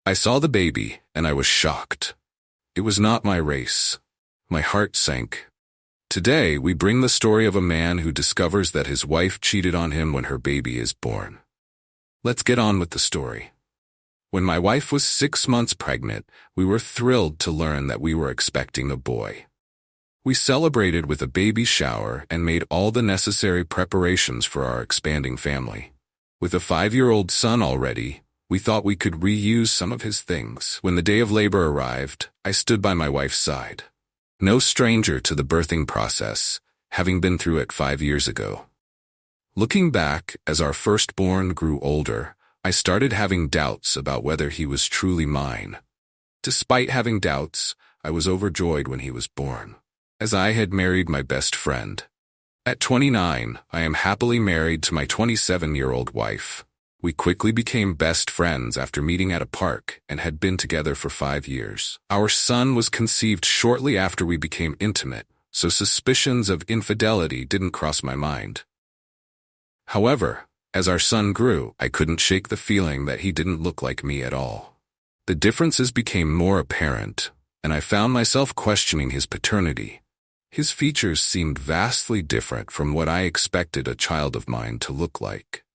I saw the baby, and I was shocked. It was not my race. My heart sank. Today, we bring the story of a man who discovers that his wife cheated on him when her baby is born. Let's get on with the story. When my wife was 6 months pregnant, we were thrilled to learn that we were expecting a boy. We celebrated with a baby shower and made all the necessary preparations for our expanding family. With a 5-year-old son already, we thought we could reuse some of his things. When the day of labor arrived, I stood by my wife's side. No stranger to the birthing process, having been through it 5 years ago. Looking back, as our firstborn grew older, I started having doubts about whether he was truly mine. Despite having doubts, I was overjoyed when he was born, as I had married my best friend. At 29, I am happily married to my 27-year-old wife. We quickly became best friends after meeting at a park and had been together for 5 years. Our son was conceived shortly after we became intimate, so suspicions of infidelity didn't cross my mind. However, as our son grew, I couldn't shake the feeling that he didn't look like me at all. The differences became more apparent, and I found myself questioning his paternity. His features seemed vastly different from what I expected a child of mine to look like.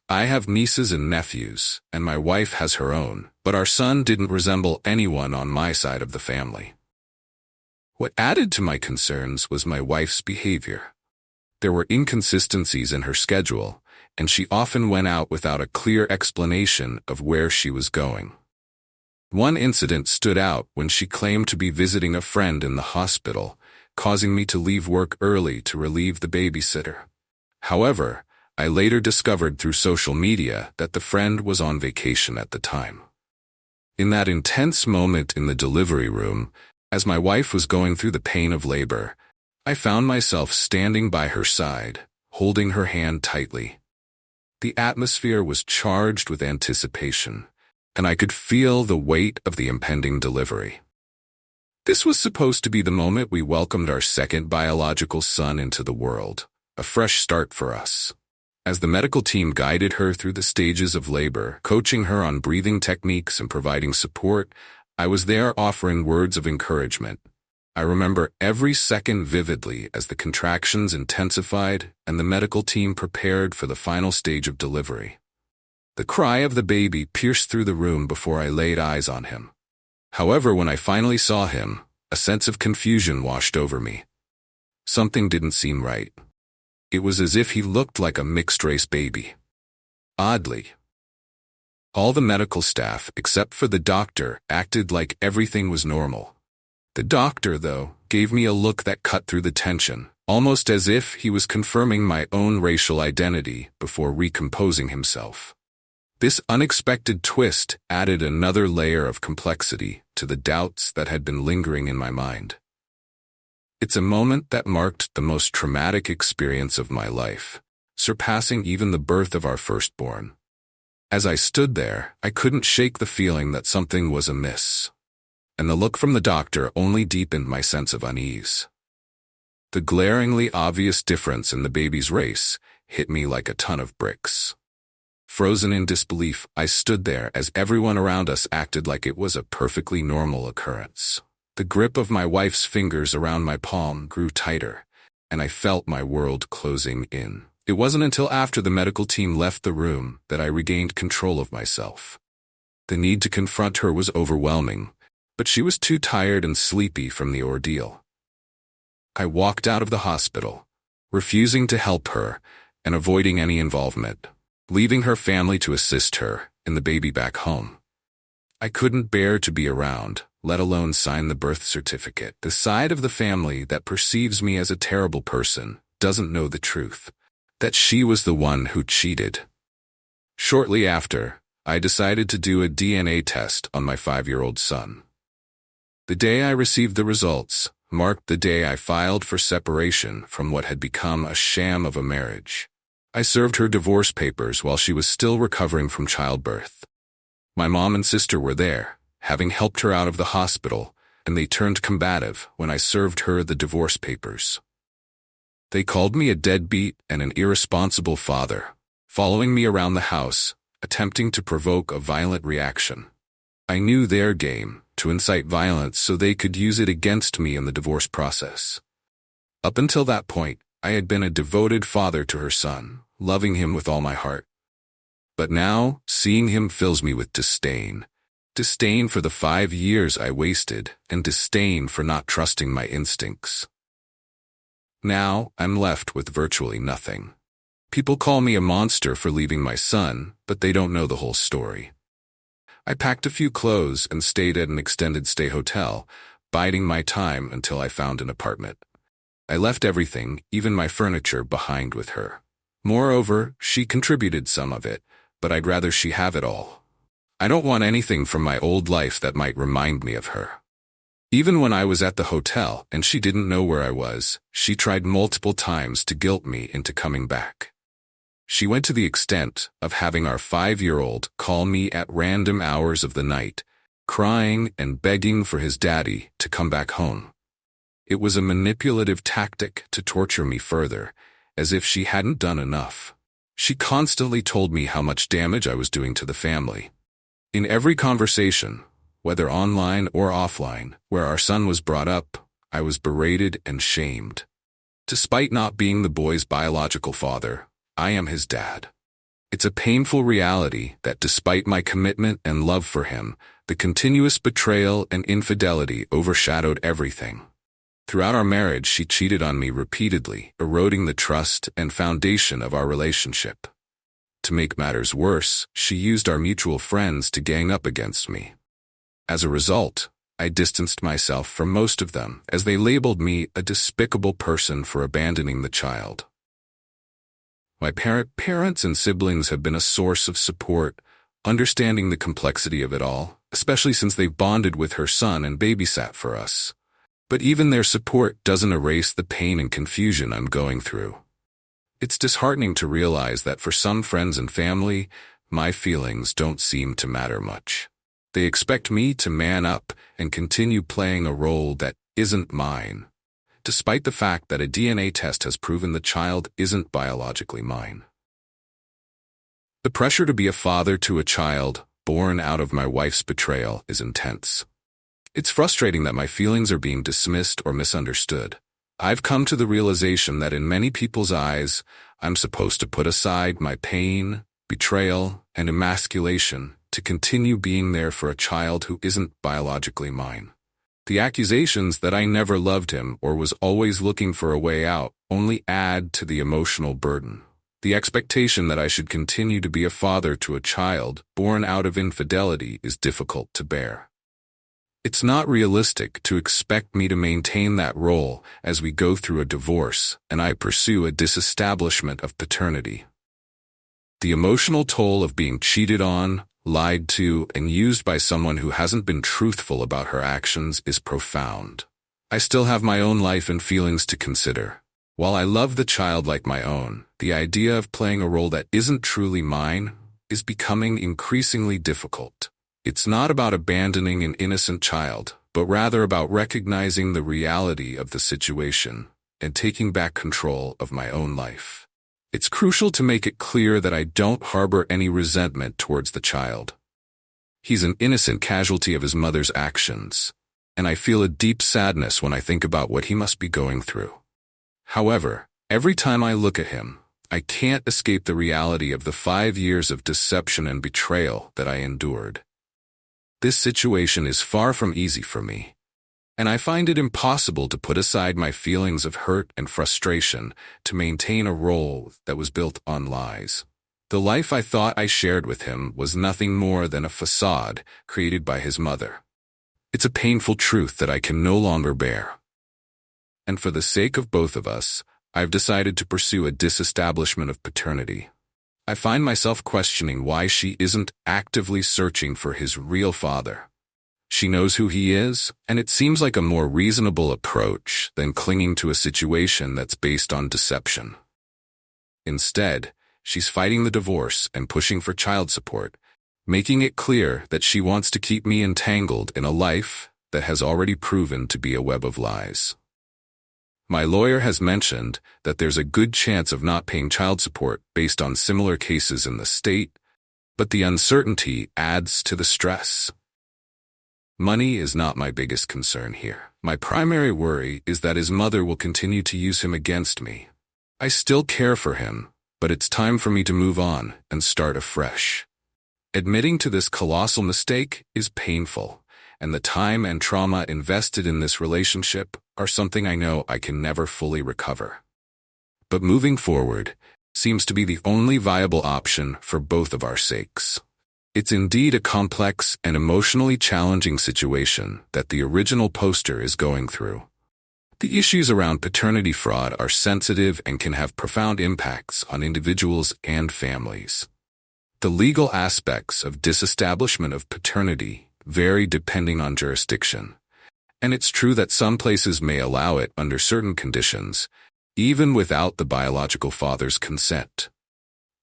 I have nieces and nephews, and my wife has her own, but our son didn't resemble anyone on my side of the family. What added to my concerns was my wife's behavior. There were inconsistencies in her schedule, and she often went out without a clear explanation of where she was going. One incident stood out when she claimed to be visiting a friend in the hospital, causing me to leave work early to relieve the babysitter. However, I later discovered through social media that the friend was on vacation at the time. In that intense moment in the delivery room, as my wife was going through the pain of labor, I found myself standing by her side, holding her hand tightly. The atmosphere was charged with anticipation, and I could feel the weight of the impending delivery. This was supposed to be the moment we welcomed our second biological son into the world, a fresh start for us. As the medical team guided her through the stages of labor, coaching her on breathing techniques and providing support, I was there offering words of encouragement. I remember every second vividly as the contractions intensified and the medical team prepared for the final stage of delivery. The cry of the baby pierced through the room before I laid eyes on him. However, when I finally saw him, a sense of confusion washed over me. Something didn't seem right. It was as if he looked like a mixed-race baby. Oddly, all the medical staff, except for the doctor, acted like everything was normal. The doctor, though, gave me a look that cut through the tension, almost as if he was confirming my own racial identity before recomposing himself. This unexpected twist added another layer of complexity to the doubts that had been lingering in my mind. It's a moment that marked the most traumatic experience of my life, surpassing even the birth of our firstborn. As I stood there, I couldn't shake the feeling that something was amiss, and the look from the doctor only deepened my sense of unease. The glaringly obvious difference in the baby's race hit me like a ton of bricks. Frozen in disbelief, I stood there as everyone around us acted like it was a perfectly normal occurrence. The grip of my wife's fingers around my palm grew tighter, and I felt my world closing in. It wasn't until after the medical team left the room that I regained control of myself. The need to confront her was overwhelming, but she was too tired and sleepy from the ordeal. I walked out of the hospital, refusing to help her and avoiding any involvement, leaving her family to assist her and the baby back home. I couldn't bear to be around, let alone sign the birth certificate. The side of the family that perceives me as a terrible person doesn't know the truth, that she was the one who cheated. Shortly after, I decided to do a DNA test on my 5-year-old son. The day I received the results marked the day I filed for separation from what had become a sham of a marriage. I served her divorce papers while she was still recovering from childbirth. My mom and sister were there, having helped her out of the hospital, and they turned combative when I served her the divorce papers. They called me a deadbeat and an irresponsible father, following me around the house, attempting to provoke a violent reaction. I knew their game, to incite violence so they could use it against me in the divorce process. Up until that point, I had been a devoted father to her son, loving him with all my heart. But now, seeing him fills me with disdain. Disdain for the 5 years I wasted, and disdain for not trusting my instincts. Now, I'm left with virtually nothing. People call me a monster for leaving my son, but they don't know the whole story. I packed a few clothes and stayed at an extended stay hotel, biding my time until I found an apartment. I left everything, even my furniture, behind with her. Moreover, she contributed some of it, but I'd rather she have it all. I don't want anything from my old life that might remind me of her. Even when I was at the hotel and she didn't know where I was, she tried multiple times to guilt me into coming back. She went to the extent of having our 5-year-old call me at random hours of the night, crying and begging for his daddy to come back home. It was a manipulative tactic to torture me further, as if she hadn't done enough. She constantly told me how much damage I was doing to the family. In every conversation, whether online or offline, where our son was brought up, I was berated and shamed. Despite not being the boy's biological father, I am his dad. It's a painful reality that despite my commitment and love for him, the continuous betrayal and infidelity overshadowed everything. Throughout our marriage, she cheated on me repeatedly, eroding the trust and foundation of our relationship. To make matters worse, she used our mutual friends to gang up against me. As a result, I distanced myself from most of them, as they labeled me a despicable person for abandoning the child. My parents and siblings have been a source of support, understanding the complexity of it all, especially since they've bonded with her son and babysat for us. But even their support doesn't erase the pain and confusion I'm going through. It's disheartening to realize that for some friends and family, my feelings don't seem to matter much. They expect me to man up and continue playing a role that isn't mine, despite the fact that a DNA test has proven the child isn't biologically mine. The pressure to be a father to a child born out of my wife's betrayal is intense. It's frustrating that my feelings are being dismissed or misunderstood. I've come to the realization that in many people's eyes, I'm supposed to put aside my pain, betrayal, and emasculation to continue being there for a child who isn't biologically mine. The accusations that I never loved him or was always looking for a way out only add to the emotional burden. The expectation that I should continue to be a father to a child born out of infidelity is difficult to bear. It's not realistic to expect me to maintain that role as we go through a divorce and I pursue a disestablishment of paternity. The emotional toll of being cheated on, lied to, and used by someone who hasn't been truthful about her actions is profound. I still have my own life and feelings to consider. While I love the child like my own, the idea of playing a role that isn't truly mine is becoming increasingly difficult. It's not about abandoning an innocent child, but rather about recognizing the reality of the situation and taking back control of my own life. It's crucial to make it clear that I don't harbor any resentment towards the child. He's an innocent casualty of his mother's actions, and I feel a deep sadness when I think about what he must be going through. However, every time I look at him, I can't escape the reality of the 5 years of deception and betrayal that I endured. This situation is far from easy for me, and I find it impossible to put aside my feelings of hurt and frustration to maintain a role that was built on lies. The life I thought I shared with him was nothing more than a facade created by his mother. It's a painful truth that I can no longer bear. And for the sake of both of us, I've decided to pursue a disestablishment of paternity. I find myself questioning why she isn't actively searching for his real father. She knows who he is, and it seems like a more reasonable approach than clinging to a situation that's based on deception. Instead, she's fighting the divorce and pushing for child support, making it clear that she wants to keep me entangled in a life that has already proven to be a web of lies. My lawyer has mentioned that there's a good chance of not paying child support based on similar cases in the state, but the uncertainty adds to the stress. Money is not my biggest concern here. My primary worry is that his mother will continue to use him against me. I still care for him, but it's time for me to move on and start afresh. Admitting to this colossal mistake is painful, and the time and trauma invested in this relationship are something I know I can never fully recover. But moving forward seems to be the only viable option for both of our sakes. It's indeed a complex and emotionally challenging situation that the original poster is going through. The issues around paternity fraud are sensitive and can have profound impacts on individuals and families. The legal aspects of disestablishment of paternity vary depending on jurisdiction, and it's true that some places may allow it under certain conditions, even without the biological father's consent.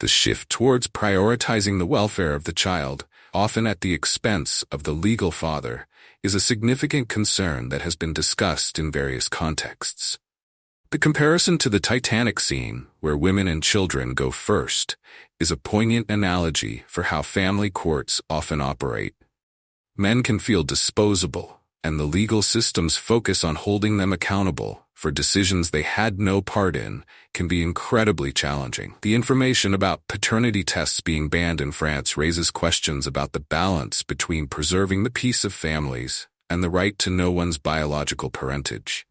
The shift towards prioritizing the welfare of the child, often at the expense of the legal father, is a significant concern that has been discussed in various contexts. The comparison to the Titanic scene, where women and children go first, is a poignant analogy for how family courts often operate. Men can feel disposable, and the legal system's focus on holding them accountable for decisions they had no part in can be incredibly challenging. The information about paternity tests being banned in France raises questions about the balance between preserving the peace of families and the right to know one's biological parentage.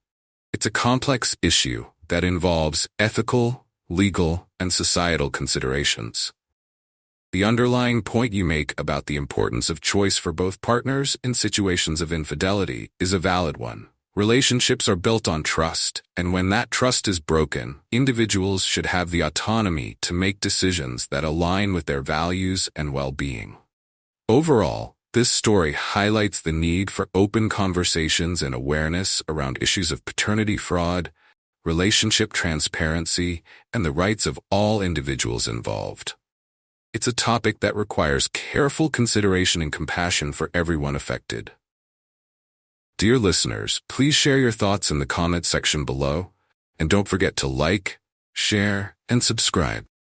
It's a complex issue that involves ethical, legal, and societal considerations. The underlying point you make about the importance of choice for both partners in situations of infidelity is a valid one. Relationships are built on trust, and when that trust is broken, individuals should have the autonomy to make decisions that align with their values and well-being. Overall, this story highlights the need for open conversations and awareness around issues of paternity fraud, relationship transparency, and the rights of all individuals involved. It's a topic that requires careful consideration and compassion for everyone affected. Dear listeners, please share your thoughts in the comment section below, and don't forget to like, share, and subscribe.